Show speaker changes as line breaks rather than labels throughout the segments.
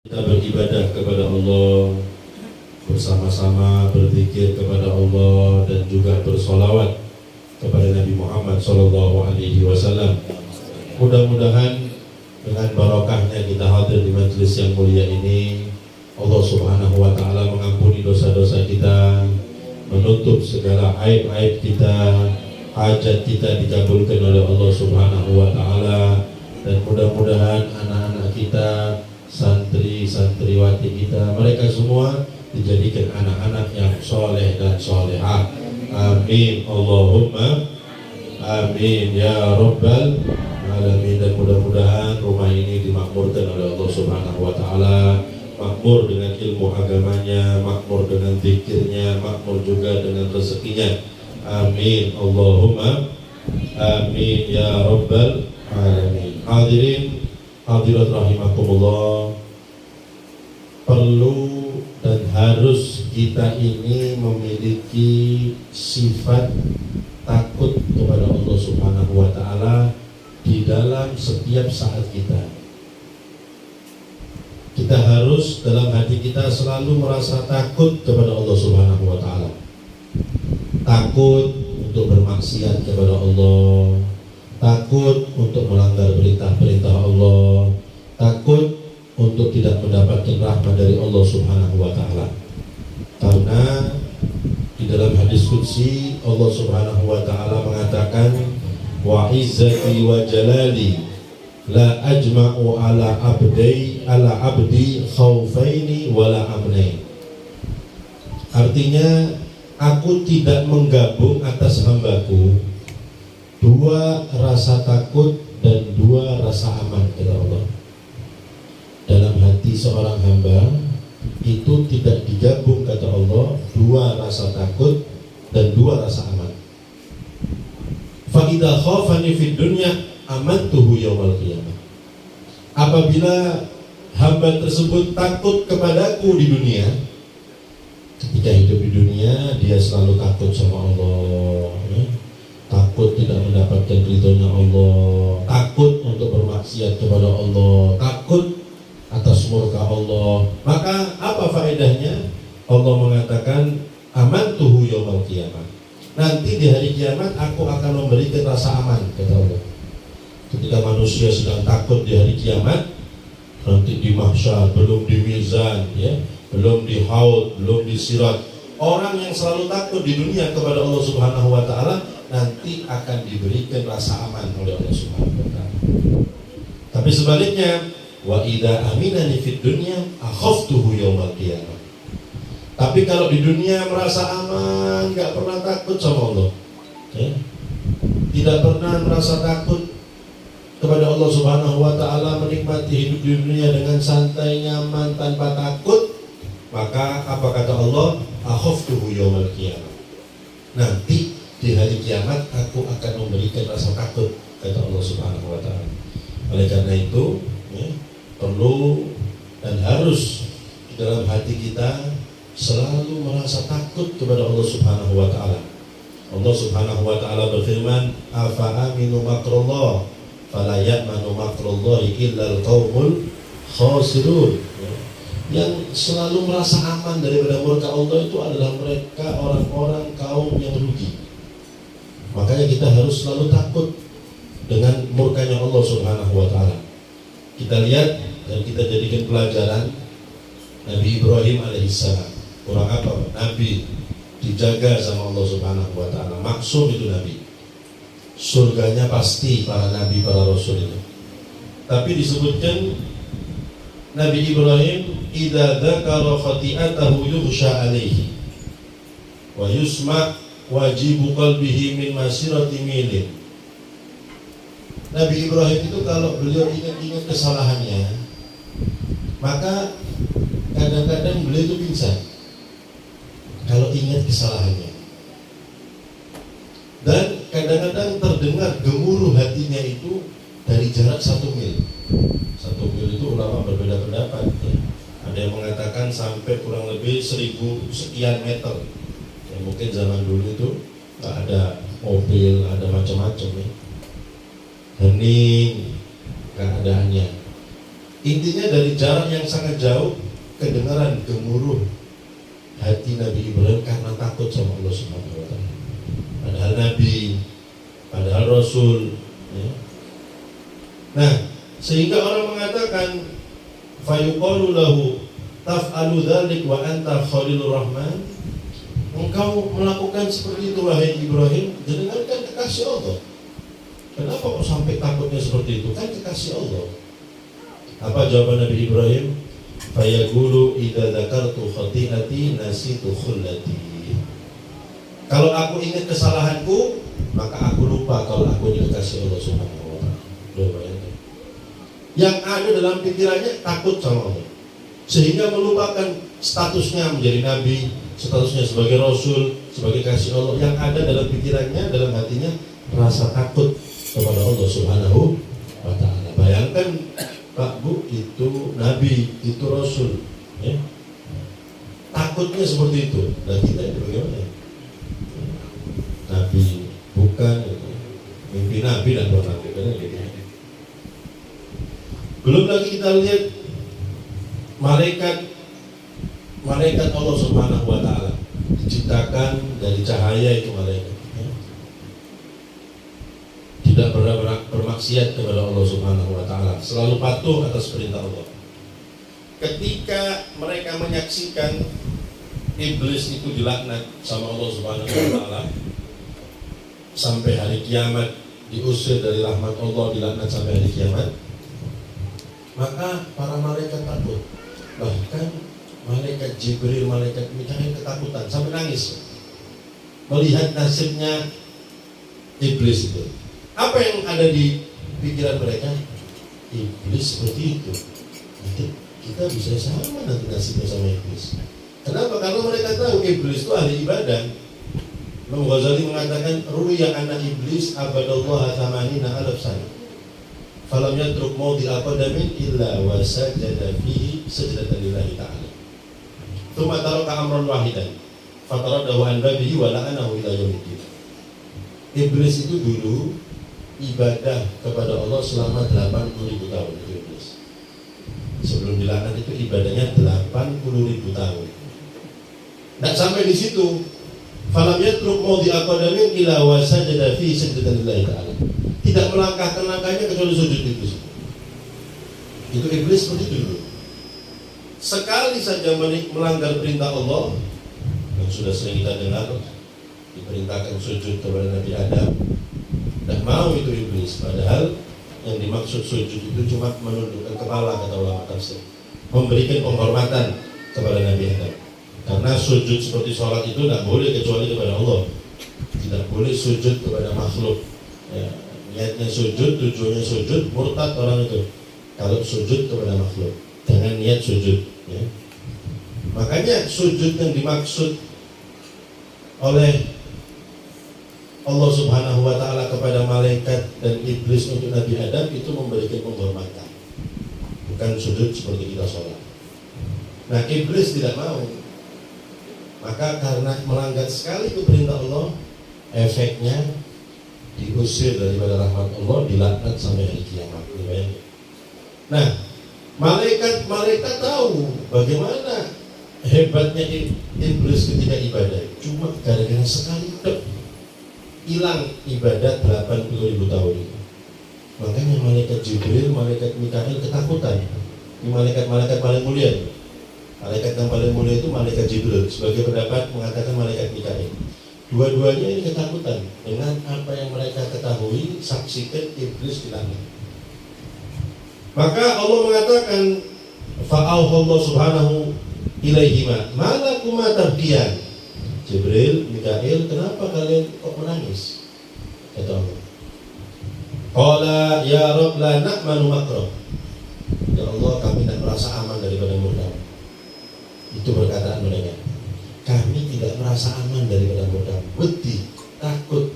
Kita beribadah kepada Allah, bersama-sama berzikir kepada Allah, dan juga bersolawat kepada Nabi Muhammad SAW. Mudah-mudahan dengan barokahnya kita hadir di majelis yang mulia ini, Allah Subhanahu wa Ta'ala mengampuni dosa-dosa kita, menutup segala aib-aib kita, hajat kita dikabulkan oleh Allah Subhanahu wa Ta'ala, dan mudah-mudahan anak-anak kita, santri-santriwati kita, mereka semua dijadikan anak-anak yang soleh dan solehah. Amin Allahumma amin ya rabbal alamin. Dan mudah-mudahan rumah ini dimakmurkan oleh Allah Subhanahu wa Ta'ala, makmur dengan ilmu agamanya, makmur dengan zikirnya, makmur juga dengan rezekinya. Amin Allahumma amin ya rabbal alamin. Hadirin hadirat rahimakumullah, perlu dan harus kita ini memiliki sifat takut kepada Allah Subhanahu wa Ta'ala di dalam setiap saat kita. Kita harus dalam hati kita selalu merasa takut kepada Allah Subhanahu wa Ta'ala. Takut untuk bermaksiat kepada Allah, takut untuk melanggar perintah-perintah Allah, takut untuk tidak mendapatkan rahmat dari Allah Subhanahu wa Ta'ala. Karena di dalam hadis qudsi Allah Subhanahu wa Ta'ala mengatakan, wa izzati wa jalali la ajma'u ala abdi khaufaini wala amnain. Artinya, aku tidak menggabung atas hambaku dua rasa takut dan dua rasa aman, kata Allah. Dalam hati seorang hamba itu tidak digabung, kata Allah, dua rasa takut dan dua rasa aman. Fa idza khafani fid dunya amantuhu yaumal qiyamah. Apabila hamba tersebut takut kepadaku di dunia, ketika hidup di dunia dia selalu takut sama Allah, ya? Takut tidak mendapatkan ridhonya Allah, takut untuk bermaksiat kepada Allah, takut atas murka Allah. Maka apa faedahnya? Allah mengatakan amantuhu yaumal qiyamah. Nanti di hari kiamat aku akan memberikan rasa aman, kata Allah. Ketika manusia sedang takut di hari kiamat, nanti di mahsyar, belum di mizan, ya, belum di haud, belum di sirat. Orang yang selalu takut di dunia kepada Allah Subhanahu wa Ta'ala nanti akan diberikan rasa aman oleh Allah Subhanahu wa Ta'ala. Tapi sebaliknya, wa idza aminani fid dunya akhaftuhu yaumal qiyamah. Tapi kalau di dunia merasa aman, enggak pernah takut sama Allah, ya? Tidak pernah merasa takut kepada Allah Subhanahu wa Ta'ala, menikmati hidup di dunia dengan santai, nyaman, tanpa takut, maka apa kata Allah? Akhaftuhu yaumal qiyamah. Nanti di hari kiamat aku akan memberikan rasa takut, kata Allah Subhanahu wa Ta'ala. Oleh karena itu, ya, perlu dan harus di dalam hati kita selalu merasa takut kepada Allah Subhanahu wa Ta'ala. Allah Subhanahu wa Ta'ala berfirman, afa aminu makrullah fala ya'manu makrullahi illal qaumul khasirun. Yang selalu merasa aman daripada murka Allah itu adalah mereka orang-orang kaum yang rugi. Makanya kita harus selalu takut dengan murkanya Allah Subhanahu wa Ta'ala. Kita lihat dan kita jadikan pelajaran Nabi Ibrahim alaihissalam. Kurang apa? Nabi dijaga sama Allah Subhanahu wa Ta'ala. Maksum itu Nabi. Surganya pasti para nabi, para rasul itu. Tapi disebutkan Nabi Ibrahim idza dzakara khati'atahu yughsha alaihi wa yusma' wajibu qalbihi min masirati milin. Nabi Ibrahim itu kalau beliau ingat-ingat kesalahannya, maka kadang-kadang beliau itu pingsan kalau ingat kesalahannya. Dan kadang-kadang terdengar gemuruh hatinya itu dari jarak 1 mil. 1 mil itu ulama berbeda pendapat, ya. Ada yang mengatakan sampai kurang lebih 1000 sekian meter. Ya, mungkin zaman dulu itu nggak ada mobil, ada macam-macam, ya. Hening keadaannya. Intinya dari jarak yang sangat jauh kedengaran gemuruh hati Nabi Ibrahim karena takut sama Allah Subhanahu wa taala. Padahal Nabi, padahal Rasul, ya. Nah, sehingga orang mengatakan fayuqalu lahu taf'alu dzalik wa anta khalilur rahman. Engkau melakukan seperti itu wahai Ibrahim, jenengan kan kekasih Allah. Kenapa kok sampai takutnya seperti itu? Kan kekasih Allah. Apa jawaban Nabi Ibrahim? Fayaqulu idza dzakartu khati'ati nasitu khullati. Kalau aku ingat kesalahanku, maka aku lupa kalau aku dikasih Allah Subhanahu wa taala. Yang ada dalam pikirannya takut sama Allah, sehingga melupakan statusnya menjadi nabi, statusnya sebagai rasul, sebagai kasih Allah. Yang ada dalam pikirannya, dalam hatinya rasa takut kepada Allah Subhanahu wa taala. Bayangkan Pak Bu, itu nabi, itu rasul, ya. Takutnya seperti itu. Dan kita ini bagaimana? Nabi bukan, mimpi nabi dan bukan nabi, kan gitu. Belum lagi kita lihat malaikat Allah Subhanahu wa taala diciptakan dari cahaya itu malaikat, ya. Tidak pernah bermaksiat kepada Allah Subhanahu wa taala, selalu patuh atas perintah Allah. Ketika mereka menyaksikan iblis itu dilaknat sama Allah Subhanahu wa taala sampai hari kiamat, diusir dari rahmat Allah, dilaknat sampai hari kiamat, maka para malaikat takut. Bahkan malaikat Jibril, malaikat Mikail ketakutan sampai nangis melihat nasibnya iblis itu. Apa yang ada di pikiran mereka? Iblis seperti itu, nanti kita bisa sama nanti nasibnya sama iblis. Kenapa? Karena mereka tahu iblis itu ahli ibadah. Imam Ghazali mengatakan ruya anna iblis abadallaha thamanina alaf sana falam yatruk mawdi'a qadamin illa wa sajada fihi sajdatan lillahi ta'ala thumma taraka amran wahidan fataradahu an babihi wa la'anahu ila yaumiddin. Iblis itu dulu ibadah kepada Allah selama 80.000 tahun. Itu iblis. Sebelum dilaknat itu ibadahnya 80.000 tahun. Tidak sampai di situ. Falam yatruk mawdi'a qadamin illa wa sajada fihi sajdatan lillahi ta'ala. Tidak melangkahkan langkahnya kecuali sujud iblis. Itu iblis seperti dulu. Sekali saja melanggar perintah Allah, yang sudah sering kita dengar, diperintahkan sujud kepada Nabi Adam, dan mau itu iblis. Padahal yang dimaksud sujud itu cuma menundukkan kepala, kata ulama tafsir, memberikan penghormatan kepada Nabi Adam. Karena sujud seperti sholat itu tidak boleh kecuali kepada Allah, tidak boleh sujud kepada makhluk, ya. Niatnya sujud, tujuannya sujud, murtad orang itu kalau sujud kepada makhluk, jangan niat sujud, ya. Makanya sujud yang dimaksud oleh Allah Subhanahu wa ta'ala kepada malaikat dan iblis untuk Nabi Adam itu memberikan penghormatan, bukan sujud seperti kita sholat. Nah, iblis tidak mau. Maka karena melanggar sekali ke perintah Allah, efeknya diusir daripada rahmat Allah, dilaknat sampai hari kiamat. Nah, malaikat tahu bagaimana hebatnya iblis ketika ibadah. Cuma gara-gara sekali hilang ibadat 80.000 tahun itu. Makanya malaikat Jibril, malaikat Mikail ketakutan. Ini malaikat paling mulia. Malaikat yang paling mulia itu malaikat Jibril. Sebagai pendapat mengatakan malaikat Mikail. Dua-duanya ini ketakutan dengan apa yang mereka ketahui, saksikan iblis dilaknat. Maka Allah mengatakan fa'auhallahu subhanahu ilaihima malakuma tabdiyan. Jibril, Mikail, kenapa kalian kok menangis? Kata Allah. Qala ya Rabb la na'manu makrah. Ya Allah, kami tidak merasa aman daripada murka. Itu perkataan mereka. Kami tidak merasa aman daripada murka. Wedi, takut.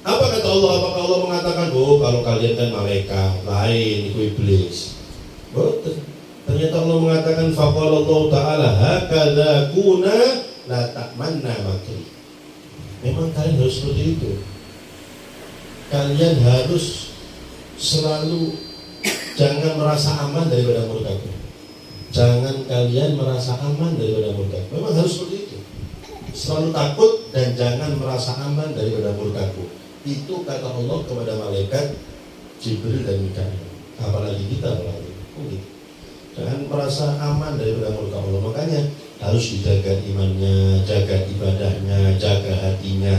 Apa kata Allah? Apakah Allah mengatakan, oh kalau kalian kan malaikat, lain itu iblis? Betul. Ternyata Allah mengatakan faqala Allah Ta'ala hakadha kuna la ta'manna makri. Memang kalian harus seperti itu. Kalian harus selalu jangan merasa aman daripada murkaku. Jangan kalian merasa aman daripada murkaku. Memang harus seperti itu. Selalu takut dan jangan merasa aman daripada murkaku. Itu kata Allah kepada malaikat Jibril dan Mikail. Apalagi kita berarti. Jangan merasa aman daripada murka Allah. Makanya harus dijaga imannya, jaga ibadahnya, jaga hatinya.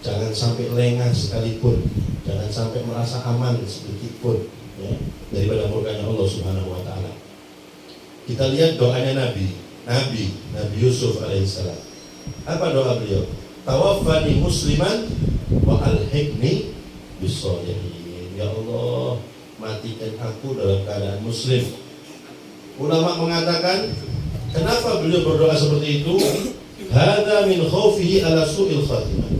Jangan sampai lengah sekalipun. Jangan sampai merasa aman sedikit pun ya, daripada murkanya Allah Subhanahu wa taala. Kita lihat doanya Nabi Yusuf alaihissalam. Apa doa beliau? Tawaffani musliman wa alhiqni bis-sholihin. Ya Allah, matikan aku dalam keadaan muslim. Ulama mengatakan, kenapa beliau berdoa seperti itu? Hadza min khaufihi ala su'il khatimah.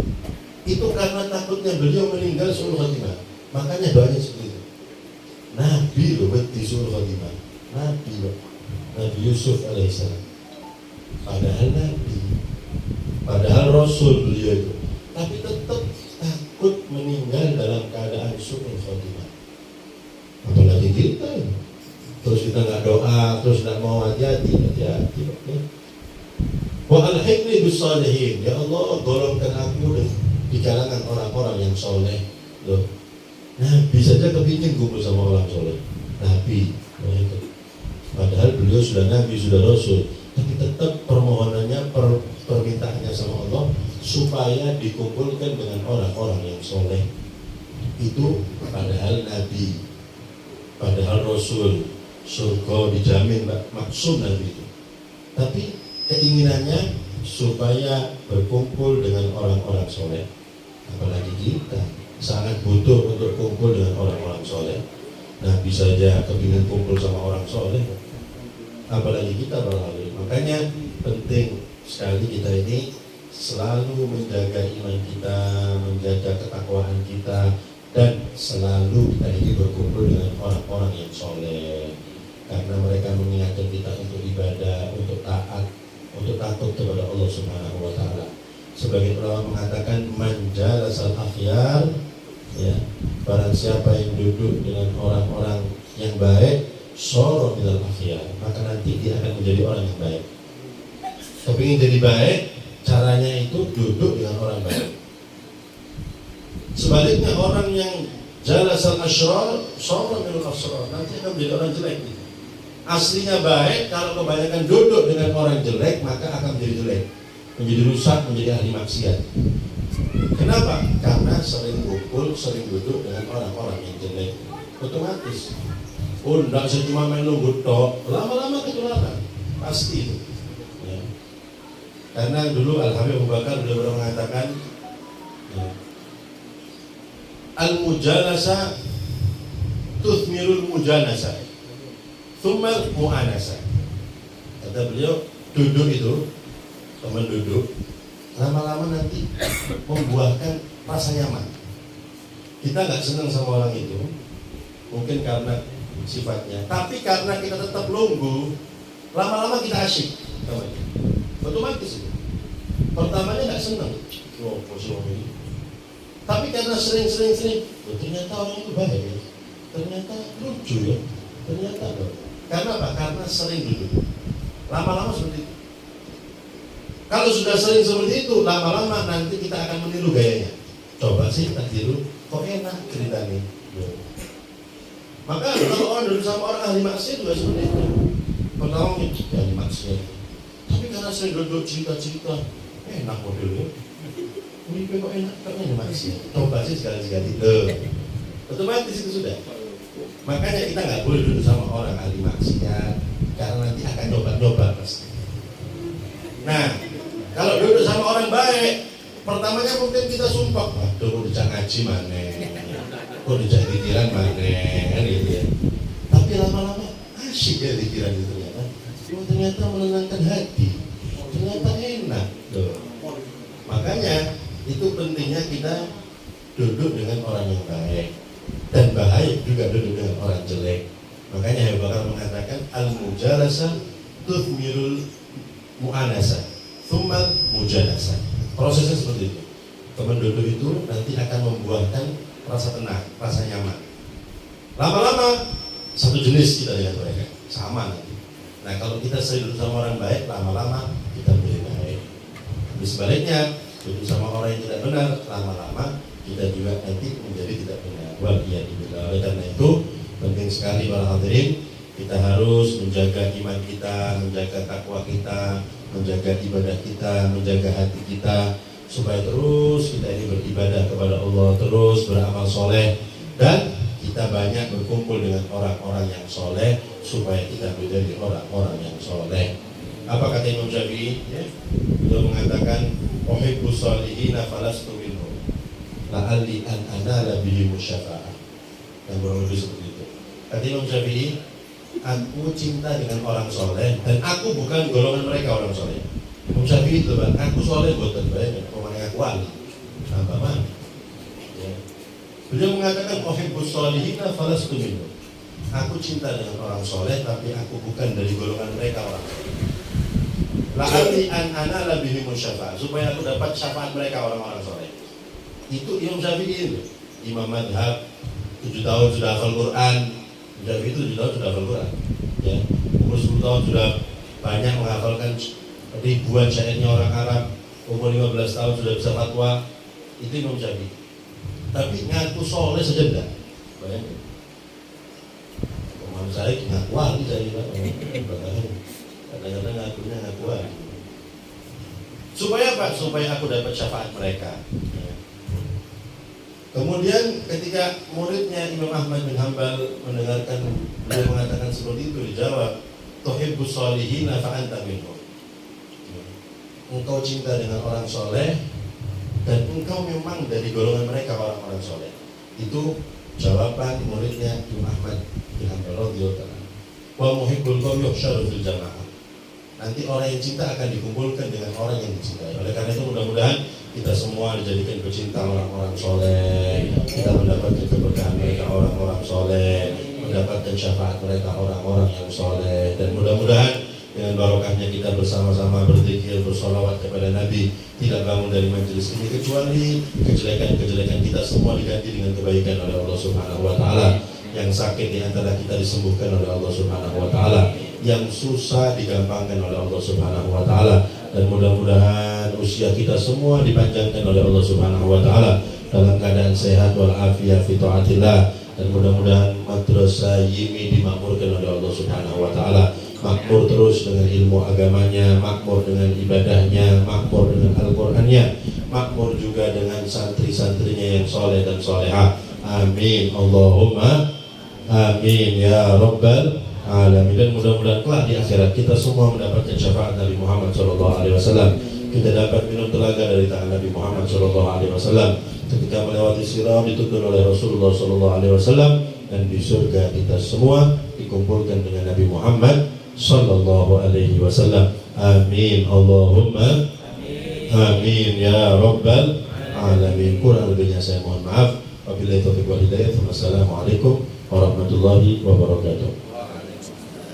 Itu karena takutnya beliau meninggal su'il khatimah. Makanya doanya seperti itu. Nabi loh beti su'il khatimah. Nabi Yusuf alaihissalam. Padahal Rasul beliau itu. Tapi tetap takut meninggal dalam keadaan su'il khatimah. Apalagi kita ya. Terus kita nggak doa, terus nggak mau hati-hati. Wa alhiqni bis-sholihin. Ya Allah, golongkan aku di kalangan orang-orang yang soleh. Loh, Nabi saja kepingin kumpul sama orang soleh. Nabi, padahal beliau sudah Nabi, sudah Rasul, tapi tetap permohonannya, permintaannya sama Allah supaya dikumpulkan dengan orang-orang yang soleh. Itu padahal Nabi, padahal Rasul. Surga dijamin maksud Nabi itu. Tapi keinginannya supaya berkumpul dengan orang-orang soleh. Apalagi kita sangat butuh untuk kumpul dengan orang-orang soleh. Nabi saja kepingin kumpul sama orang soleh, apalagi kita berlalu. Makanya penting sekali kita ini selalu menjaga iman kita, menjaga ketakwaan kita, dan selalu kita ini berkumpul dengan orang-orang yang soleh. Karena mereka mengingatkan kita untuk ibadah, untuk taat, untuk takut kepada Allah Subhanahu wa taala. Sebagian ulama mengatakan man jalasal akhyar, ya, barang siapa yang duduk dengan orang-orang yang baik, soro minal akhyar, maka nanti dia akan menjadi orang yang baik. Kepingin jadi baik, caranya itu duduk dengan orang baik. Sebaliknya orang yang jalasal asyrar, soro minal asyrar, nanti akan menjadi orang jelek. Aslinya baik, kalau kebanyakan duduk dengan orang jelek, maka akan menjadi jelek, menjadi rusak, menjadi ahli maksiat. Kenapa? Karena sering kumpul, sering duduk dengan orang-orang yang jelek. Otomatis. Oh, tidak bisa cuma main nunggu tok, lama-lama ketularan, pasti itu. Ya. Karena dulu Al-Habib Abu Bakar beliau pernah mengatakan, ya, al-mujalasa tuthmirul mujalasa Tumal mu'anasa. Kata beliau, duduk itu, teman duduk, lama-lama nanti membuahkan rasa nyaman. Kita nggak senang sama orang itu, mungkin karena sifatnya, tapi karena kita tetap nunggu, lama-lama kita asyik. Otomatis itu. Pertamanya nggak senang, ini. Tapi karena sering, ternyata orang itu baik, ya. Ternyata lucu ya, ternyata loh. Karena apa? Karena sering duduk. Lama-lama seperti itu. Kalau sudah sering seperti itu, lama-lama nanti kita akan meniru gayanya. Coba sih kita tiru, kok enak ceritanya. Maka kalau orang duduk sama orang ahli maksiat juga seperti itu. Pertama ahli maksiat, tapi karena sering duduk cerita-cerita, enak modelnya. Ini kok enak, kok ahli maksiat. Coba sih sekali-sekali. Otomatis itu sudah. Makanya kita nggak boleh duduk sama orang ahli maksiat, karena nanti akan nyoba-nyoba pasti. Nah, kalau duduk sama orang baik, pertamanya mungkin kita sumpah, waduh, kok dijak ngaji mana, kok dijak pikiran mana, gitu ya. Tapi lama-lama asyik ya pikiran itu ternyata. Ternyata menenangkan hati, ternyata enak. Tuh. Makanya itu pentingnya kita duduk dengan orang yang baik. Dan bahaya juga duduk dengan orang jelek. Makanya Abu Bakar mengatakan al-mujalasa tuthmirul mu'anasa thumma mujalasa. Prosesnya seperti itu. Teman duduk itu nanti akan membuahkan rasa tenang, rasa nyaman. Lama-lama satu jenis kita dengan mereka, sama nanti. Nah kalau kita sering duduk sama orang baik, lama-lama kita menjadi baik. Di sebaliknya, duduk sama orang yang tidak benar, lama-lama kita juga nanti menjadi tidak benar. Oleh karena itu penting sekali para hadirin, kita harus menjaga iman kita, menjaga takwa kita, menjaga ibadah kita, menjaga hati kita, supaya terus kita ini beribadah kepada Allah, terus beramal soleh, dan kita banyak berkumpul dengan orang-orang yang soleh, supaya kita menjadi orang-orang yang soleh. Apa kata Imam Syafi'i? Ya? Beliau mengatakan, "Uhibbus sholihina falastu minhum, la'alli an anala bihim syafa'ah." Dan kurang lebih seperti itu. Kata Imam Syafi'i, aku cinta dengan orang soleh dan aku bukan golongan mereka orang soleh. Imam Syafi'i itu kan, aku soleh buat terbaik, pokoknya aku wali. Apa mana? Ya. Beliau mengatakan, "Uhibbus sholihina falastu minhum." Aku cinta dengan orang soleh, tapi aku bukan dari golongan mereka orang soleh. La'alli an anala bihim syafa'ah, supaya aku dapat syafaat mereka orang-orang soleh. Itu Imam Syafi'i itu, imam madhab, 7 tahun sudah hafal Quran. Syafi'i itu 7 tahun sudah hafal Quran. Ya. Umur 10 tahun sudah banyak menghafalkan ribuan syairnya orang Arab. Umur 15 tahun sudah bisa fatwa. Itu Imam Syafi'i. Tapi ngaku soleh saja enggak. Bayangin. Pemahaman saya ngaku wali saya kadang-kadang ngakunya ngaku wali. Supaya apa? Supaya aku dapat syafaat mereka. Kemudian ketika muridnya Imam Ahmad bin Hanbal mendengarkan beliau mengatakan seperti itu, dijawab, "Tuhibbus sholihina fa anta minhum." Engkau cinta dengan orang soleh dan engkau memang dari golongan mereka orang-orang soleh. Itu jawaban muridnya Imam Ahmad bin Hanbal radhiyallahu anhu. Wa muhibbul qaum yuhsyaru fil jamaah. Nanti orang yang cinta akan dikumpulkan dengan orang yang dicintai. Oleh karena itu mudah-mudahan kita semua dijadikan pecinta orang-orang soleh, kita mendapatkan keberkahan mereka orang-orang soleh, mendapatkan syafaat mereka orang-orang yang soleh, dan mudah-mudahan dengan barokahnya kita bersama-sama berzikir, bersolawat kepada Nabi, tidak bangun dari majelis ini kecuali kejelekan-kejelekan kita semua diganti dengan kebaikan oleh Allah Subhanahu Wa Taala. Yang sakit di antara kita disembuhkan oleh Allah Subhanahu Wa Taala, yang susah digampangkan oleh Allah Subhanahu Wa Taala, dan mudah-mudahan usia kita semua dipanjangkan oleh Allah Subhanahu Wa Taala dalam keadaan sehat walafiat fi taatillah, dan mudah-mudahan madrasah Yimi dimakmurkan oleh Allah Subhanahu Wa Taala, makmur terus dengan ilmu agamanya, makmur dengan ibadahnya, makmur dengan Al-Qur'annya, makmur juga dengan santri-santrinya yang soleh dan solehah. Amin Allahumma amin ya rabbal alamin. Dan mudah-mudahan kelak di akhirat kita semua mendapatkan syafaat Nabi Muhammad SAW. Kita dapat minum telaga dari tangan Nabi Muhammad SAW ketika melewati sirat dituntun oleh Rasulullah SAW, dan di surga kita semua dikumpulkan dengan Nabi Muhammad SAW. Amin Allahumma amin ya rabbal alamin. Kurang lebihnya saya mohon maaf. Wabillahi taufiq wal hidayah. Wassalamualaikum warahmatullahi wabarakatuh.